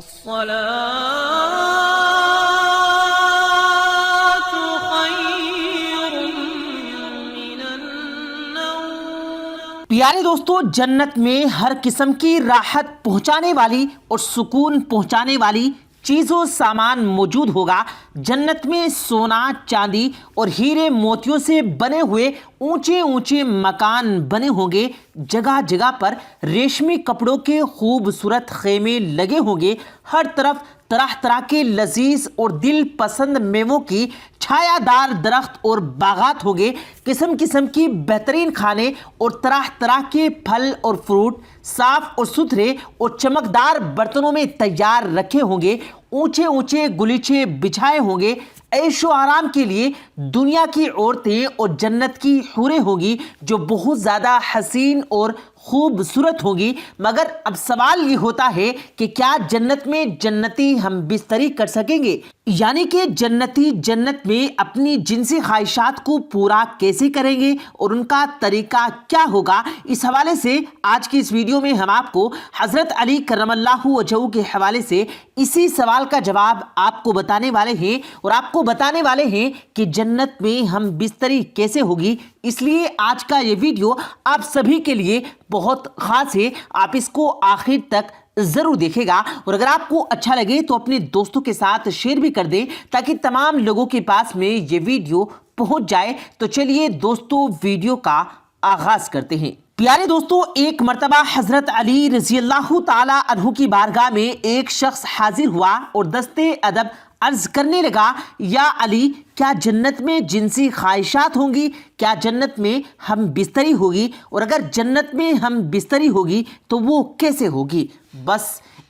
الصلاة خير من النوم۔ پیارے دوستو، جنت میں ہر قسم کی راحت پہنچانے والی اور سکون پہنچانے والی چیز و سامان موجود ہوگا۔ جنت میں سونا، چاندی اور ہیرے موتیوں سے بنے ہوئے اونچے اونچے مکان بنے ہوں گے۔ جگہ جگہ پر ریشمی کپڑوں کے خوبصورت خیمے لگے ہوں گے۔ ہر طرف طرح طرح کے لذیذ اور دل پسند میووں کی چھایا دار درخت اور باغات ہوں گے۔ قسم قسم کی بہترین کھانے اور طرح طرح کے پھل اور فروٹ صاف اور ستھرے اور چمکدار برتنوں میں تیار رکھے ہوں گے۔ اونچے اونچے گلیچے بچھائے ہوں گے۔ عیش و آرام کے لیے دنیا کی عورتیں اور جنت کی حوریں ہوں گی جو بہت زیادہ حسین اور خوبصورت ہوں گی۔ مگر اب سوال یہ ہوتا ہے کہ کیا جنت میں جنتی ہم بستری کر سکیں گے؟ یعنی کہ جنتی جنت میں اپنی جنسی خواہشات کو پورا کیسے کریں گے اور ان کا طریقہ کیا ہوگا؟ اس حوالے سے آج کی اس ویڈیو میں ہم آپ کو حضرت علی کرم اللہ وجہہ کے حوالے سے اسی سوال کا جواب آپ کو بتانے والے ہیں، اور آپ کو بتانے والے ہیں کہ جنت میں ہم بستری کیسے ہوگی۔ اس لیے آج کا یہ ویڈیو آپ سبھی کے لیے بہت خاص ہے، آپ اس کو آخر تک ضرور دیکھے گا، اور اگر آپ کو اچھا لگے تو اپنے دوستوں کے ساتھ شیئر بھی کر دیں تاکہ تمام لوگوں کے پاس میں یہ ویڈیو پہنچ جائے۔ تو چلیے دوستو ویڈیو کا آغاز کرتے ہیں۔ پیارے دوستو، ایک مرتبہ حضرت علی رضی اللہ تعالی عنہ کی بارگاہ میں ایک شخص حاضر ہوا اور دستے ادب عرض کرنے لگا، یا علی، کیا جنت میں جنسی خواہشات ہوں گی؟ کیا جنت میں ہم بستری ہوگی؟ اور اگر جنت میں ہم بستری ہوگی تو وہ کیسے ہوگی؟ بس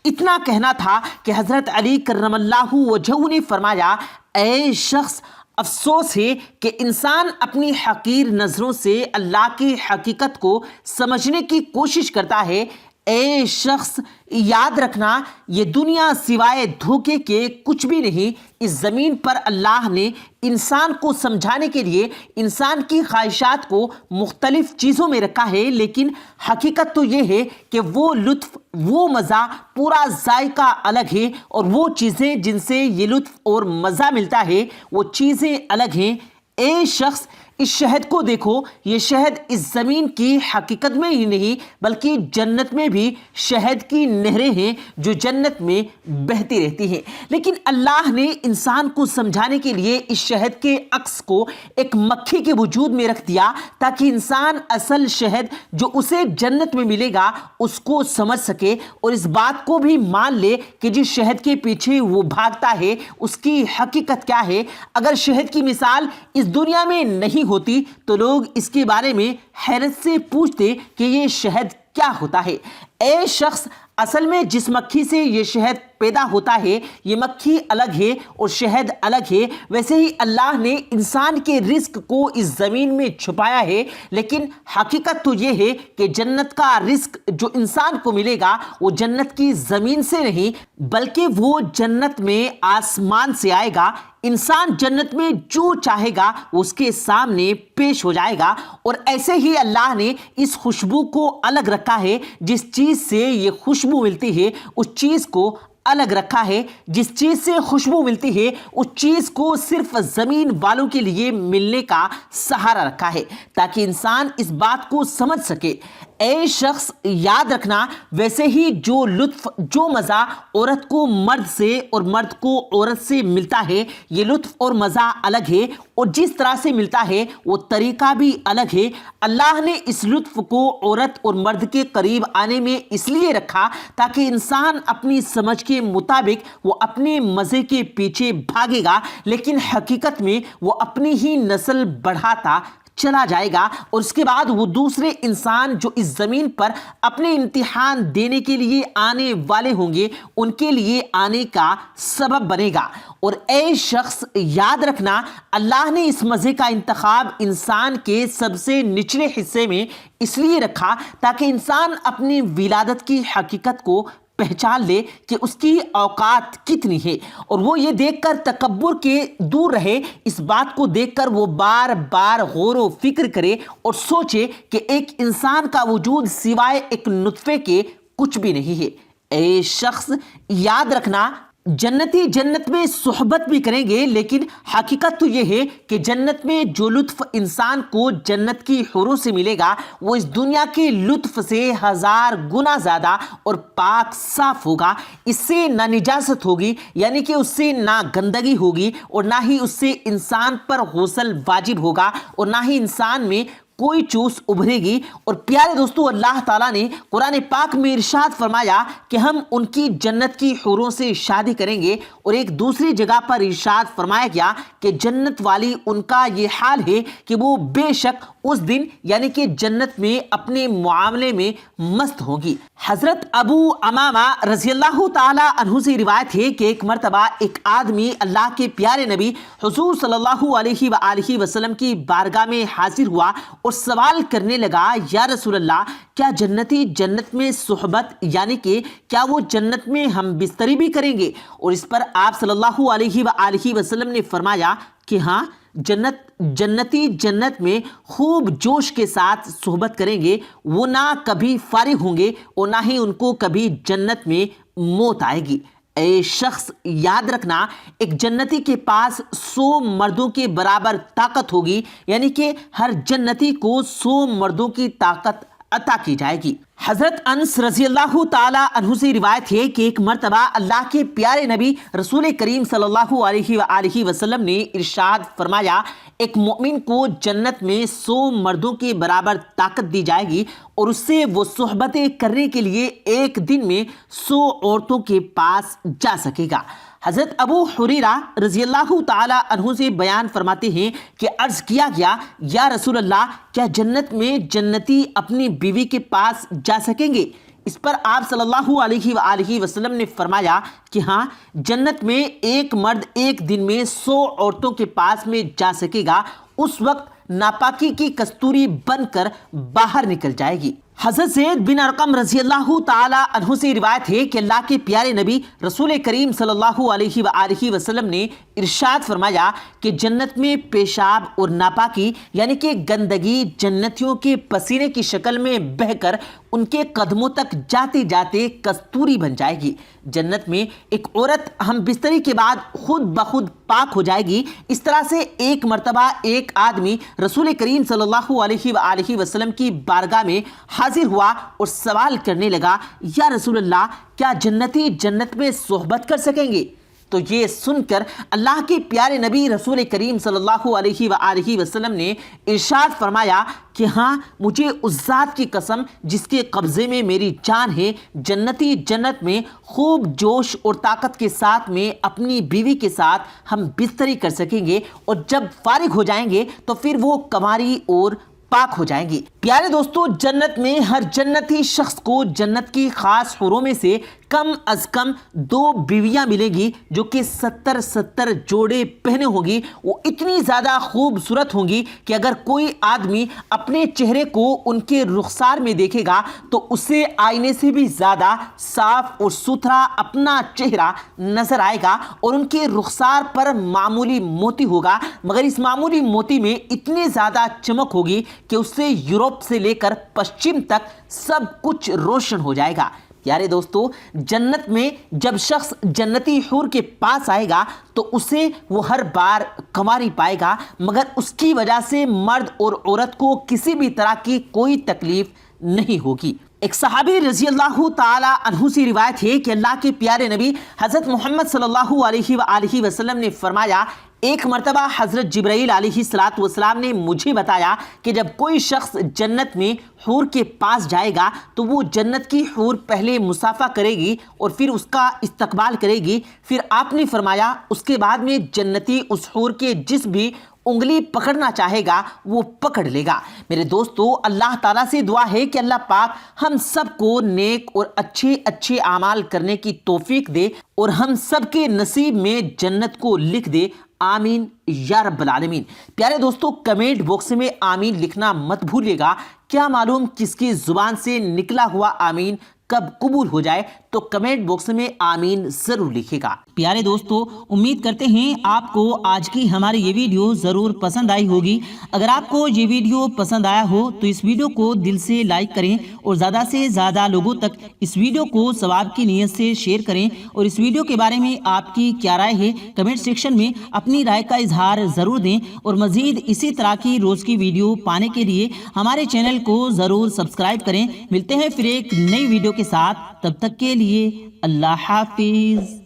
اتنا کہنا تھا کہ حضرت علی کرم اللہ وجہہ نے فرمایا، اے شخص، افسوس ہے کہ انسان اپنی حقیر نظروں سے اللہ کی حقیقت کو سمجھنے کی کوشش کرتا ہے۔ اے شخص، یاد رکھنا، یہ دنیا سوائے دھوکے کے کچھ بھی نہیں۔ اس زمین پر اللہ نے انسان کو سمجھانے کے لیے انسان کی خواہشات کو مختلف چیزوں میں رکھا ہے، لیکن حقیقت تو یہ ہے کہ وہ لطف، وہ مزہ، پورا ذائقہ الگ ہے، اور وہ چیزیں جن سے یہ لطف اور مزہ ملتا ہے وہ چیزیں الگ ہیں۔ اے شخص، اس شہد کو دیکھو، یہ شہد اس زمین کی حقیقت میں ہی نہیں بلکہ جنت میں بھی شہد کی نہریں ہیں جو جنت میں بہتی رہتی ہیں، لیکن اللہ نے انسان کو سمجھانے کے لیے اس شہد کے عکس کو ایک مکھی کے وجود میں رکھ دیا تاکہ انسان اصل شہد جو اسے جنت میں ملے گا اس کو سمجھ سکے اور اس بات کو بھی مان لے کہ جس شہد کے پیچھے وہ بھاگتا ہے اس کی حقیقت کیا ہے۔ اگر شہد کی مثال اس دنیا میں نہیں ہوتی تو لوگ اس کے بارے میں حیرت سے پوچھتے کہ یہ شہد کیا ہوتا ہے۔ اے شخص، اصل میں جس مکھی سے یہ شہد پیدا ہوتا ہے یہ مکھی الگ ہے اور شہد الگ ہے، ویسے ہی اللہ نے انسان کے رزق کو اس زمین میں چھپایا ہے، لیکن حقیقت تو یہ ہے کہ جنت کا رزق جو انسان کو ملے گا وہ جنت کی زمین سے نہیں بلکہ وہ جنت میں آسمان سے آئے گا۔ انسان جنت میں جو چاہے گا وہ اس کے سامنے پیش ہو جائے گا، اور ایسے ہی اللہ نے اس خوشبو کو الگ رکھا ہے۔ جس چیز سے یہ خوشبو ملتی ہے اس چیز کو الگ رکھا ہے۔ جس چیز سے خوشبو ملتی ہے اس چیز کو صرف زمین والوں کے لیے ملنے کا سہارا رکھا ہے تاکہ انسان اس بات کو سمجھ سکے۔ اے شخص، یاد رکھنا، ویسے ہی جو لطف، جو مزہ عورت کو مرد سے اور مرد کو عورت سے ملتا ہے یہ لطف اور مزہ الگ ہے، اور جس طرح سے ملتا ہے وہ طریقہ بھی الگ ہے۔ اللہ نے اس لطف کو عورت اور مرد کے قریب آنے میں اس لیے رکھا تاکہ انسان اپنی سمجھ کے مطابق وہ اپنے مزے کے پیچھے بھاگے گا، لیکن حقیقت میں وہ اپنی ہی نسل بڑھاتا چلا جائے گا، اور اس کے بعد وہ دوسرے انسان جو اس زمین پر اپنے امتحان دینے کے لیے آنے والے ہوں گے ان کے لیے آنے کا سبب بنے گا۔ اور اے شخص یاد رکھنا، اللہ نے اس مزے کا انتخاب انسان کے سب سے نچلے حصے میں اس لیے رکھا تاکہ انسان اپنی ولادت کی حقیقت کو پہچان لے کہ اس کی اوقات کتنی ہے، اور وہ یہ دیکھ کر تکبر کے دور رہے، اس بات کو دیکھ کر وہ بار بار غور و فکر کرے اور سوچے کہ ایک انسان کا وجود سوائے ایک نطفے کے کچھ بھی نہیں ہے۔ اے شخص یاد رکھنا، جنتی جنت میں صحبت بھی کریں گے، لیکن حقیقت تو یہ ہے کہ جنت میں جو لطف انسان کو جنت کی حوروں سے ملے گا وہ اس دنیا کے لطف سے 1000 گنا زیادہ اور پاک صاف ہوگا۔ اس سے نہ نجاست ہوگی، یعنی کہ اس سے نہ گندگی ہوگی، اور نہ ہی اس سے انسان پر غسل واجب ہوگا، اور نہ ہی انسان میں کوئی چوس ابھرے گی۔ اور پیارے دوستو، اللہ تعالیٰ نے قرآن پاک میں ارشاد فرمایا کہ ہم ان کی جنت کی حوروں سے شادی کریں گے، اور ایک دوسری جگہ پر ارشاد فرمایا گیا کہ جنت والی ان کا یہ حال ہے کہ وہ بے شک اس دن یعنی کہ جنت میں اپنے معاملے میں مست ہوگی۔ حضرت ابو امامہ رضی اللہ تعالی عنہ سے روایت ہے کہ ایک مرتبہ ایک آدمی اللہ کے پیارے نبی حضور صلی اللہ علیہ وآلہ وسلم کی بارگاہ میں حاضر ہوا اور سوال کرنے لگا، یا رسول اللہ، کیا جنتی جنت میں صحبت یعنی کہ کیا وہ جنت میں ہم بستری بھی کریں گے؟ اور اس پر آپ صلی اللہ علیہ وآلہ وسلم نے فرمایا کہ ہاں، جنتی جنت میں خوب جوش کے ساتھ صحبت کریں گے، وہ نہ کبھی فارغ ہوں گے اور نہ ہی ان کو کبھی جنت میں موت آئے گی۔ اے شخص یاد رکھنا، ایک جنتی کے پاس 100 مردوں کے برابر طاقت ہوگی، یعنی کہ ہر جنتی کو 100 مردوں کی طاقت عطا کی جائے گی۔ حضرت انس رضی اللہ تعالی عنہ سے روایت ہے کہ ایک مرتبہ اللہ کے پیارے نبی رسول کریم صلی اللہ علیہ وآلہ وسلم نے ارشاد فرمایا، ایک مومن کو جنت میں 100 مردوں کے برابر طاقت دی جائے گی، اور اس سے وہ صحبتیں کرنے کے لیے ایک دن میں 100 عورتوں کے پاس جا سکے گا۔ حضرت ابو حریرہ رضی اللہ تعالی عنہ سے بیان فرماتے ہیں کہ عرض کیا گیا، یا رسول اللہ، کیا جنت میں جنتی اپنی بیوی کے پاس جا سکیں گے؟ اس پر آپ صلی اللہ علیہ وآلہ وسلم نے فرمایا کہ ہاں، جنت میں ایک مرد ایک دن میں 100 عورتوں کے پاس میں جا سکے گا، اس وقت ناپاکی کی کستوری بن کر باہر نکل جائے گی۔ حضرت زید بن ارقم رضی اللہ تعالی عنہ سے روایت ہے کہ اللہ کے پیارے نبی رسول کریم صلی اللہ علیہ وآلہ وسلم نے ارشاد فرمایا کہ جنت میں پیشاب اور ناپاکی یعنی کہ گندگی جنتیوں کے پسینے کی شکل میں بہہ کر ان کے قدموں تک جاتے جاتے کستوری بن جائے گی۔ جنت میں ایک عورت ہم بستری کے بعد خود بخود پاک ہو جائے گی۔ اس طرح سے ایک مرتبہ ایک آدمی رسول کریم صلی اللہ علیہ وآلہ وسلم کی بارگاہ میں حاضر ہوا اور سوال کرنے لگا، یا رسول اللہ، کیا جنتی جنت میں صحبت کر سکیں گے؟ تو یہ سن کر اللہ کے پیارے نبی رسول کریم صلی اللہ علیہ وآلہ وسلم نے ارشاد فرمایا کہ ہاں، مجھے اس ذات کی قسم جس کے قبضے میں میری جان ہے، جنتی جنت میں خوب جوش اور طاقت کے ساتھ میں اپنی بیوی کے ساتھ ہم بستری کر سکیں گے، اور جب فارغ ہو جائیں گے تو پھر وہ کنواری اور پاک ہو جائیں گی۔ پیارے دوستو، جنت میں ہر جنتی شخص کو جنت کی خاص حوروں میں سے کم از کم 2 بیویاں ملیں گی جو کہ 70 جوڑے پہنے ہوں گی۔ وہ اتنی زیادہ خوبصورت ہوں گی کہ اگر کوئی آدمی اپنے چہرے کو ان کے رخسار میں دیکھے گا تو اسے آئینے سے بھی زیادہ صاف اور ستھرا اپنا چہرہ نظر آئے گا، اور ان کے رخسار پر معمولی موتی ہوگا، مگر اس معمولی موتی میں اتنی زیادہ چمک ہوگی کہ اس سے یورپ سے لے کر پشچم تک سب کچھ روشن ہو جائے گا۔ پیارے دوستو، جنت میں جب شخص جنتی حور کے پاس آئے گا تو اسے وہ ہر بار کنواری پائے گا، مگر اس کی وجہ سے مرد اور عورت کو کسی بھی طرح کی کوئی تکلیف نہیں ہوگی۔ ایک صحابی رضی اللہ تعالی عنہ سے روایت ہے کہ اللہ کے پیارے نبی حضرت محمد صلی اللہ علیہ وآلہ وسلم نے فرمایا، ایک مرتبہ حضرت جبرائیل علیہ السلام نے مجھے بتایا کہ جب کوئی شخص جنت میں حور کے پاس جائے گا تو وہ جنت کی حور پہلے مصافحہ کرے گی اور پھر اس کا استقبال کرے گی۔ پھر آپ نے فرمایا اس کے بعد میں جنتی اس حور کے جس بھی انگلی پکڑنا چاہے گا وہ پکڑ لے گا۔ میرے دوستو، اللہ تعالیٰ سے دعا ہے کہ اللہ پاک ہم سب کو نیک اور اچھے اعمال کرنے کی توفیق دے اور ہم سب کے نصیب میں جنت کو لکھ دے، آمین یا رب العالمین۔ پیارے دوستو، کمنٹ باکس میں آمین لکھنا مت بھولیے گا، کیا معلوم کس کی زبان سے نکلا ہوا آمین کب قبول ہو جائے تو کمنٹ باکس میں آمین ضرور لکھے گا۔ پیارے دوستو، امید کرتے ہیں آپ کو آج کی ہماری یہ ویڈیو ضرور پسند آئی ہوگی۔ اگر آپ کو یہ ویڈیو پسند آیا ہو تو اس ویڈیو کو دل سے لائک کریں اور زیادہ سے زیادہ لوگوں تک اس ویڈیو کو ثواب کی نیت سے شیئر کریں، اور اس ویڈیو کے بارے میں آپ کی کیا رائے ہے کمنٹ سیکشن میں اپنی رائے کا اظہار ضرور دیں، اور مزید اسی طرح کی روز کی ویڈیو پانے کے لیے ہمارے چینل کو ضرور سبسکرائب کریں۔ ملتے ہیں پھر ایک نئی ویڈیو کے ساتھ، تب تک کے لیے اللہ حافظ۔